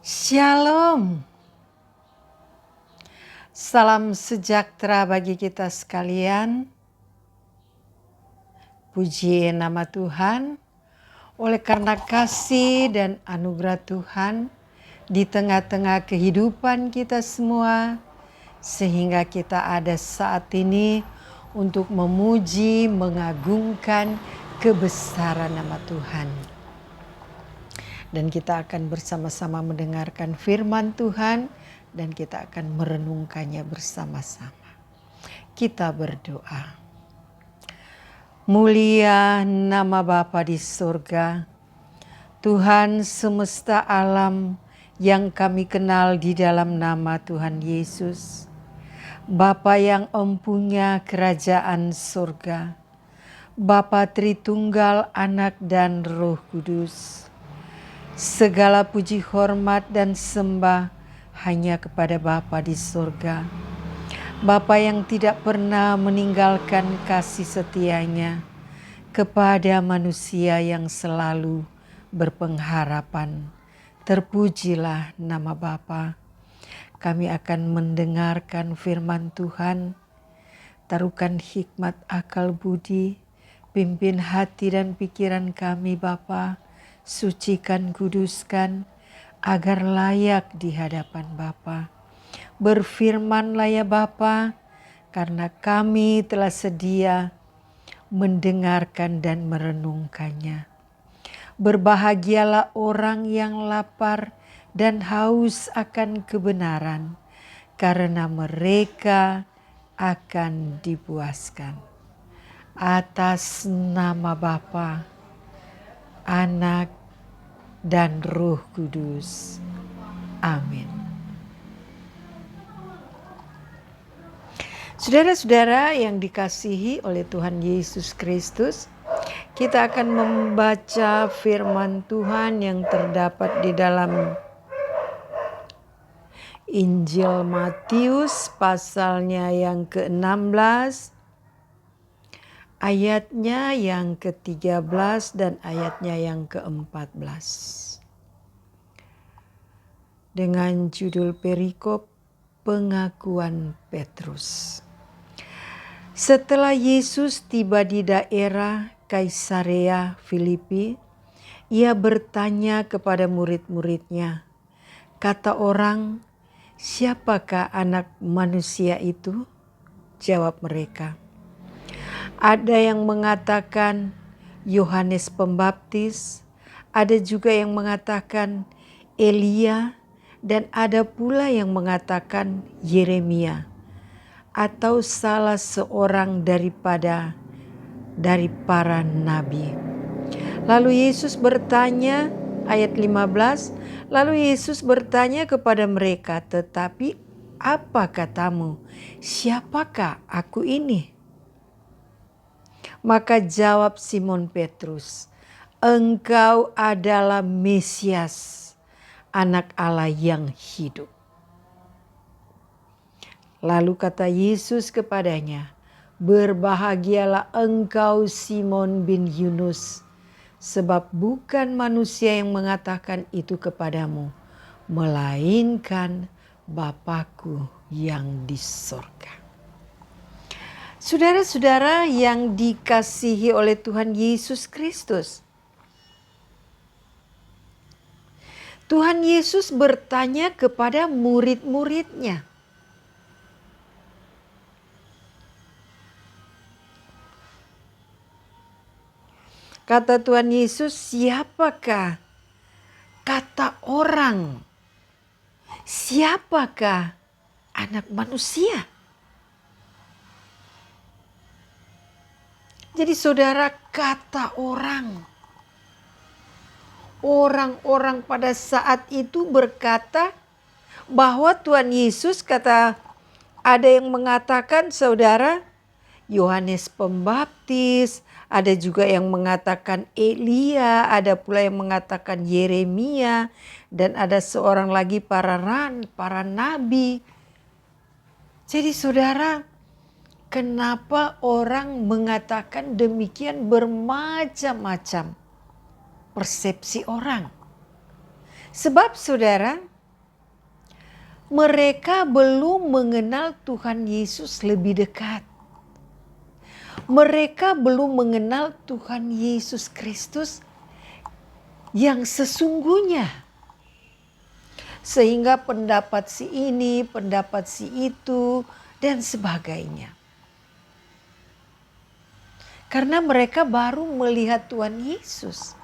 Shalom. Salam sejahtera bagi kita sekalian. Puji nama Tuhan, oleh karena kasih dan anugerah Tuhan di tengah-tengah kehidupan kita semua, sehingga kita ada saat ini untuk memuji, mengagungkan kebesaran nama Tuhan. Dan kita akan bersama-sama mendengarkan firman Tuhan dan kita akan merenungkannya bersama-sama. Kita berdoa. Mulia nama Bapa di surga, Tuhan semesta alam yang kami kenal di dalam nama Tuhan Yesus. Bapa yang empunya kerajaan surga, Bapa Tritunggal, Anak dan Roh Kudus. Segala puji hormat dan sembah hanya kepada Bapa di surga. Bapa yang tidak pernah meninggalkan kasih setianya kepada manusia yang selalu berpengharapan. Terpujilah nama Bapa. Kami akan mendengarkan firman Tuhan. Taruhkan hikmat akal budi, pimpin hati dan pikiran kami Bapa. Sucikan, kuduskan, agar layak di hadapan Bapa. Berfirmanlah ya Bapa, karena kami telah sedia mendengarkan dan merenungkannya. Berbahagialah orang yang lapar dan haus akan kebenaran, karena mereka akan dipuaskan. Atas nama Bapa, Anak, dan Roh Kudus. Amin. Saudara-saudara yang dikasihi oleh Tuhan Yesus Kristus, kita akan membaca firman Tuhan yang terdapat di dalam Injil Matius pasalnya yang ke-16, ayatnya yang ke-13 dan ayatnya yang ke-14. Dengan judul perikop pengakuan Petrus. Setelah Yesus tiba di daerah Kaisarea Filipi, ia bertanya kepada murid-muridnya, kata orang, siapakah anak manusia itu? Jawab mereka. Ada yang mengatakan Yohanes Pembaptis, ada juga yang mengatakan Elia, dan ada pula yang mengatakan Yeremia atau salah seorang dari para nabi. Lalu Yesus bertanya, ayat 15, lalu Yesus bertanya kepada mereka, tetapi apa katamu? Siapakah aku ini? Maka jawab Simon Petrus, engkau adalah Mesias, Anak Allah yang hidup. Lalu kata Yesus kepadanya, berbahagialah engkau Simon bin Yunus, sebab bukan manusia yang mengatakan itu kepadamu, melainkan Bapa-Ku yang di surga. Saudara-saudara yang dikasihi oleh Tuhan Yesus Kristus, Tuhan Yesus bertanya kepada murid-muridnya. Kata Tuhan Yesus, siapakah kata orang? Siapakah anak manusia? Jadi saudara, kata orang. Orang-orang pada saat itu berkata bahwa Tuhan Yesus, kata ada yang mengatakan saudara Yohanes Pembaptis, ada juga yang mengatakan Elia, ada pula yang mengatakan Yeremia, dan ada seorang lagi para nabi. Jadi saudara, kenapa orang mengatakan demikian? Bermacam-macam persepsi orang. Sebab saudara, mereka belum mengenal Tuhan Yesus lebih dekat. Mereka belum mengenal Tuhan Yesus Kristus yang sesungguhnya. Sehingga pendapat si ini, pendapat si itu, dan sebagainya. Karena mereka baru melihat Tuhan Yesus.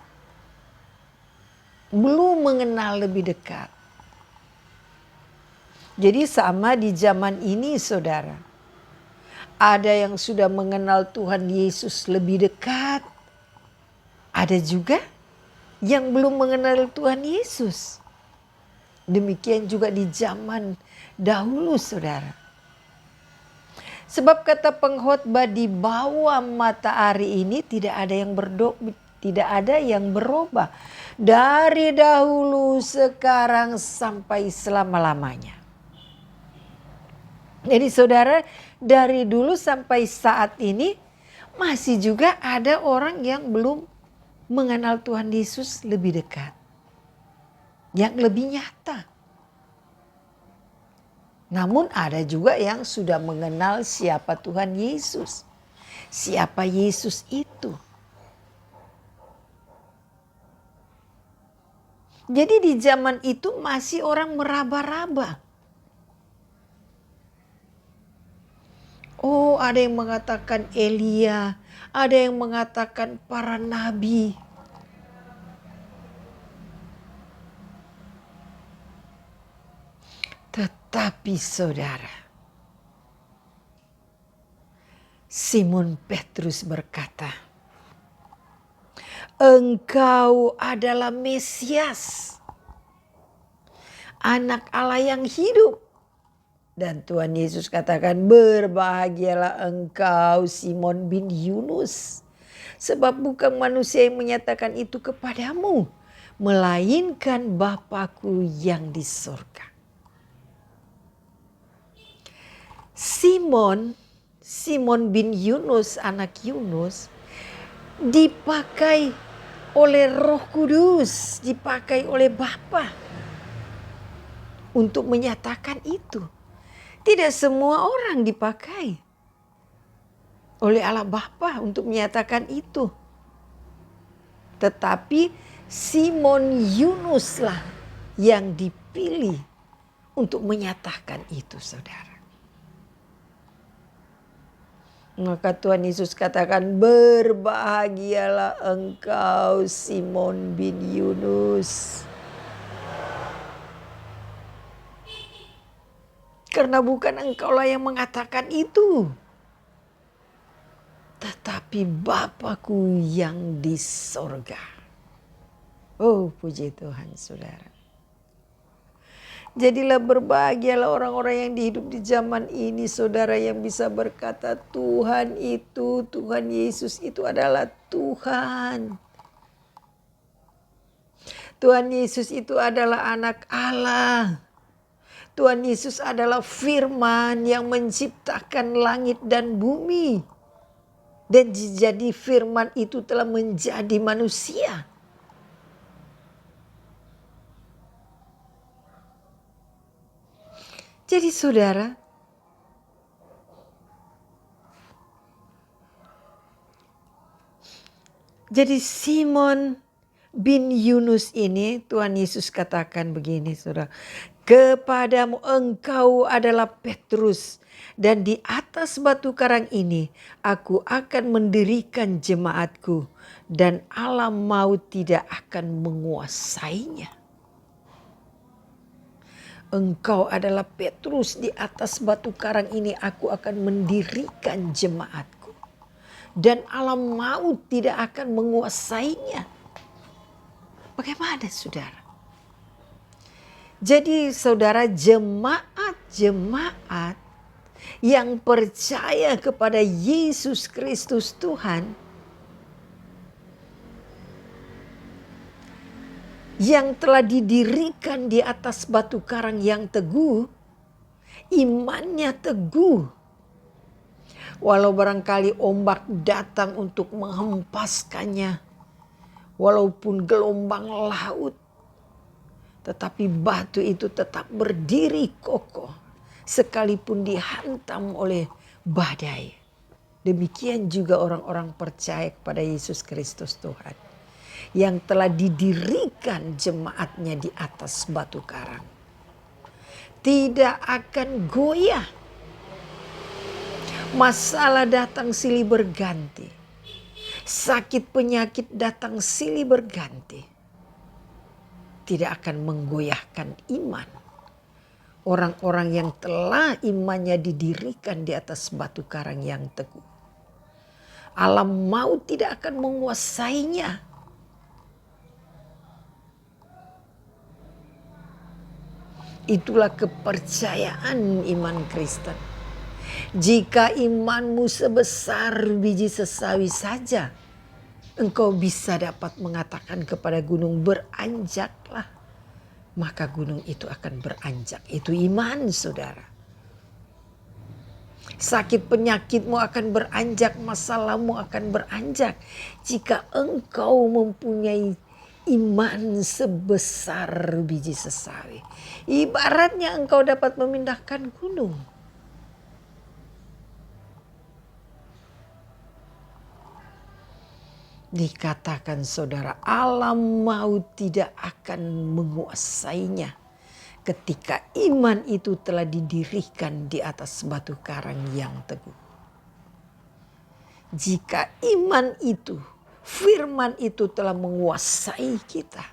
Belum mengenal lebih dekat. Jadi sama di zaman ini saudara. Ada yang sudah mengenal Tuhan Yesus lebih dekat. Ada juga yang belum mengenal Tuhan Yesus. Demikian juga di zaman dahulu saudara. Sebab kata pengkhotbah, di bawah matahari ini tidak ada yang berubah. Dari dahulu, sekarang, sampai selama-lamanya. Jadi saudara, dari dulu sampai saat ini masih juga ada orang yang belum mengenal Tuhan Yesus lebih dekat. Yang lebih nyata. Namun ada juga yang sudah mengenal siapa Tuhan Yesus. Siapa Yesus itu. Jadi di zaman itu masih orang meraba-raba. Oh, ada yang mengatakan Elia, ada yang mengatakan para nabi. Tetapi saudara, Simon Petrus berkata, engkau adalah Mesias, anak Allah yang hidup. Dan Tuhan Yesus katakan, berbahagialah engkau Simon bin Yunus. Sebab bukan manusia yang menyatakan itu kepadamu, melainkan Bapa-Ku yang di surga. Simon bin Yunus, anak Yunus, dipakai oleh Roh Kudus, dipakai oleh Bapa untuk menyatakan itu. Tidak semua orang dipakai oleh Allah Bapa untuk menyatakan itu. Tetapi Simon Yunuslah yang dipilih untuk menyatakan itu saudara. Maka Tuhan Yesus katakan, berbahagialah engkau Simon bin Yunus. Karena bukan engkaulah yang mengatakan itu. Tetapi Bapa-Ku yang di sorga. Oh, puji Tuhan saudara. Jadilah berbahagialah orang-orang yang hidup di zaman ini saudara, yang bisa berkata Tuhan Yesus itu adalah Tuhan. Tuhan Yesus itu adalah anak Allah. Tuhan Yesus adalah firman yang menciptakan langit dan bumi. Dan jadi firman itu telah menjadi manusia. Jadi saudara, jadi Simon bin Yunus ini Tuhan Yesus katakan begini saudara. Kepadamu engkau adalah Petrus, dan di atas batu karang ini aku akan mendirikan jemaatku, dan alam maut tidak akan menguasainya. Engkau adalah Petrus, di atas batu karang ini aku akan mendirikan jemaatku. Dan alam maut tidak akan menguasainya. Bagaimana saudara? Jadi saudara, jemaat-jemaat yang percaya kepada Yesus Kristus Tuhan, yang telah didirikan di atas batu karang yang teguh, imannya teguh. Walau barangkali ombak datang untuk menghempaskannya, walaupun gelombang laut, Tetapi batu itu tetap berdiri kokoh sekalipun dihantam oleh badai. Demikian juga orang-orang percaya kepada Yesus Kristus Tuhan, yang telah didirikan jemaatnya di atas batu karang. Tidak akan goyah. Masalah datang silih berganti. Sakit penyakit datang silih berganti. Tidak akan menggoyahkan iman orang-orang yang telah imannya didirikan di atas batu karang yang teguh. Alam maut tidak akan menguasainya. Itulah kepercayaan iman Kristen. Jika imanmu sebesar biji sesawi saja, engkau bisa dapat mengatakan kepada gunung beranjaklah. Maka gunung itu akan beranjak. Itu iman, saudara. Sakit penyakitmu akan beranjak, masalahmu akan beranjak. Jika engkau mempunyai iman sebesar biji sesawi. Ibaratnya engkau dapat memindahkan gunung. Dikatakan saudara, alam maut tidak akan menguasainya ketika iman itu telah didirikan di atas batu karang yang teguh. Jika iman itu, firman itu telah menguasai kita.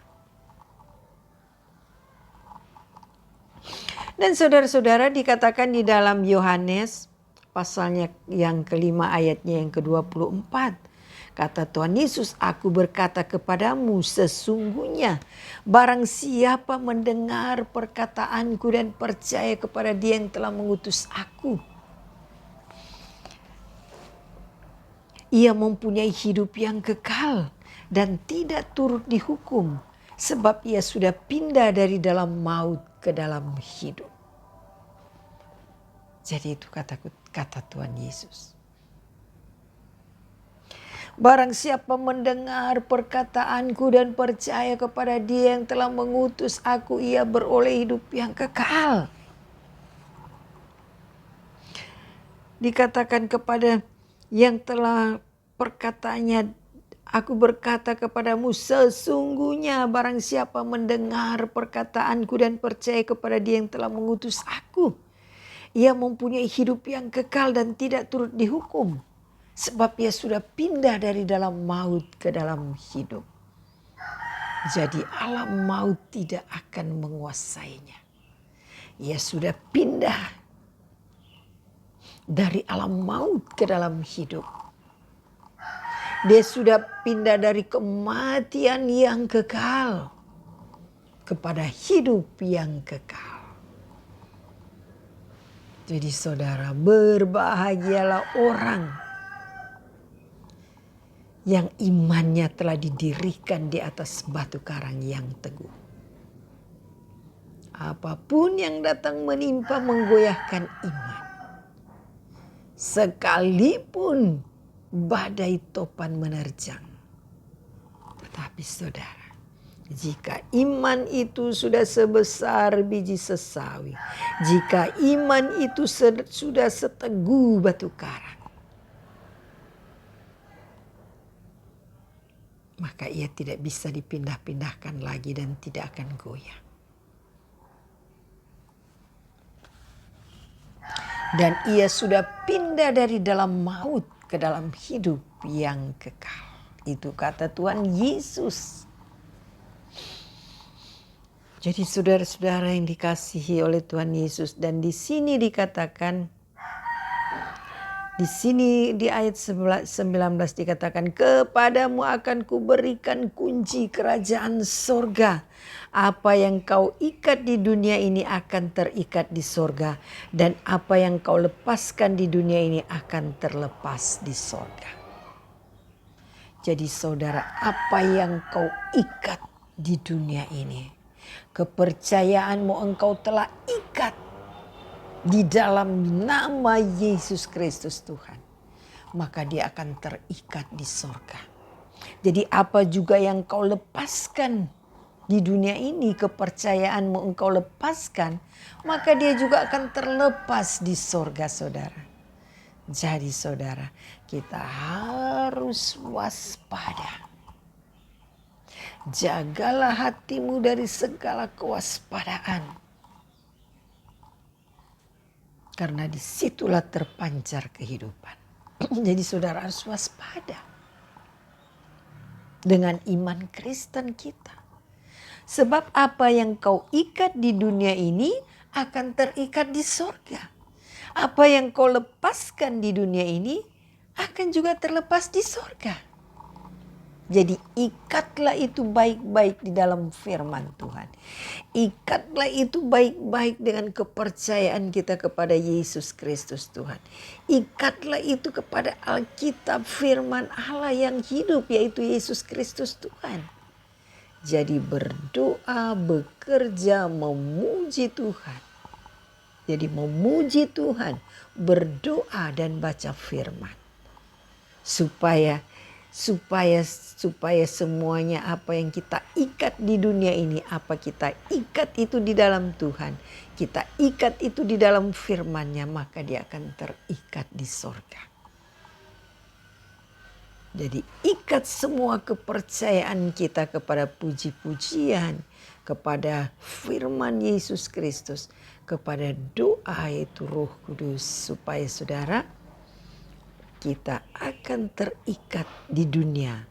Dan saudara-saudara, dikatakan di dalam Yohanes pasalnya yang kelima ayatnya yang ke-24. Kata Tuhan Yesus, aku berkata kepadamu sesungguhnya barang siapa mendengar perkataanku dan percaya kepada Dia yang telah mengutus aku, ia mempunyai hidup yang kekal dan tidak turut dihukum, sebab ia sudah pindah dari dalam maut ke dalam hidup. Jadi itu kata Tuhan Yesus. Barang siapa mendengar perkataanku dan percaya kepada Dia yang telah mengutus aku, ia beroleh hidup yang kekal. Dikatakan kepada yang telah perkataannya, aku berkata kepadamu sesungguhnya barang siapa mendengar perkataanku dan percaya kepada Dia yang telah mengutus aku, ia mempunyai hidup yang kekal dan tidak turut dihukum. Sebab ia sudah pindah dari dalam maut ke dalam hidup. Jadi alam maut tidak akan menguasainya. Ia sudah pindah dari alam maut ke dalam hidup. Dia sudah pindah dari kematian yang kekal kepada hidup yang kekal. Jadi saudara, berbahagialah orang yang imannya telah didirikan di atas batu karang yang teguh. Apapun yang datang menimpa menggoyahkan iman. Sekalipun badai topan menerjang. Tetapi saudara, jika iman itu sudah sebesar biji sesawi, jika iman itu sudah seteguh batu karang, maka ia tidak bisa dipindah-pindahkan lagi dan tidak akan goyah. Dan ia sudah pindah dari dalam maut ke dalam hidup yang kekal. Itu kata Tuhan Yesus. Jadi saudara-saudara yang dikasihi oleh Tuhan Yesus, dan di sini dikatakan, di sini di ayat 19 dikatakan, kepadamu akan kuberikan kunci kerajaan sorga. Apa yang kau ikat di dunia ini akan terikat di sorga. Dan apa yang kau lepaskan di dunia ini akan terlepas di sorga. Jadi saudara, apa yang kau ikat di dunia ini, kepercayaanmu engkau telah ikat di dalam nama Yesus Kristus Tuhan, maka dia akan terikat di sorga. Jadi apa juga yang kau lepaskan di dunia ini kepercayaanmu engkau lepaskan, maka dia juga akan terlepas di sorga saudara. Jadi saudara, kita harus waspada. Jagalah hatimu dari segala kewaspadaan. Karena disitulah terpancar kehidupan. Jadi saudara harus waspada. Dengan iman Kristen kita. Sebab apa yang kau ikat di dunia ini akan terikat di sorga. Apa yang kau lepaskan di dunia ini akan juga terlepas di sorga. Jadi ikatlah itu baik-baik di dalam firman Tuhan. Ikatlah itu baik-baik dengan kepercayaan kita kepada Yesus Kristus Tuhan. Ikatlah itu kepada Alkitab firman Allah yang hidup, yaitu Yesus Kristus Tuhan. Jadi berdoa, bekerja, memuji Tuhan. Jadi memuji Tuhan, berdoa dan baca firman. Supaya semuanya apa yang kita ikat di dunia ini, apa kita ikat itu di dalam Tuhan, kita ikat itu di dalam firman-Nya, maka dia akan terikat di sorga. Jadi ikat semua kepercayaan kita kepada puji-pujian, kepada firman Yesus Kristus, kepada doa yaitu Roh Kudus, supaya saudara kita akan terikat di dunia.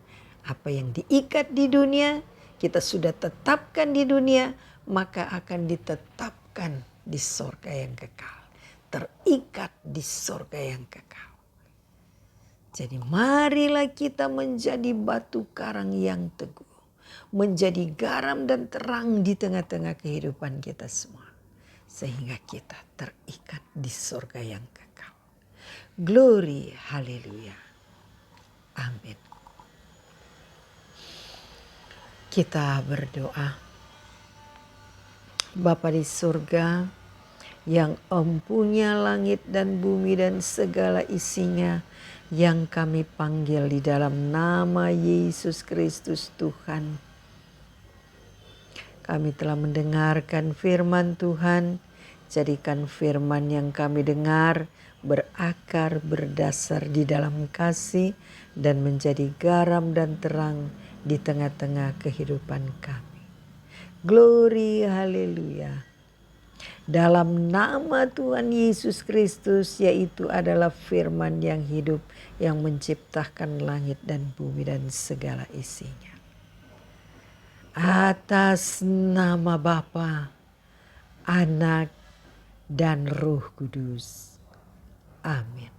Apa yang diikat di dunia, kita sudah tetapkan di dunia, maka akan ditetapkan di sorga yang kekal. Terikat di sorga yang kekal. Jadi marilah kita menjadi batu karang yang teguh. Menjadi garam dan terang di tengah-tengah kehidupan kita semua. Sehingga kita terikat di sorga yang kekal. Glory, haleluya. Amin. Kita berdoa. Bapa di surga yang empunya langit dan bumi dan segala isinya, yang kami panggil di dalam nama Yesus Kristus Tuhan. Kami telah mendengarkan firman Tuhan. Jadikan firman yang kami dengar berakar, berdasar di dalam kasih, dan menjadi garam dan terang di tengah-tengah kehidupan kami. Glory, haleluya. Dalam nama Tuhan Yesus Kristus, yaitu adalah firman yang hidup, yang menciptakan langit dan bumi dan segala isinya. Atas nama Bapa, Anak, dan Roh Kudus. Amin.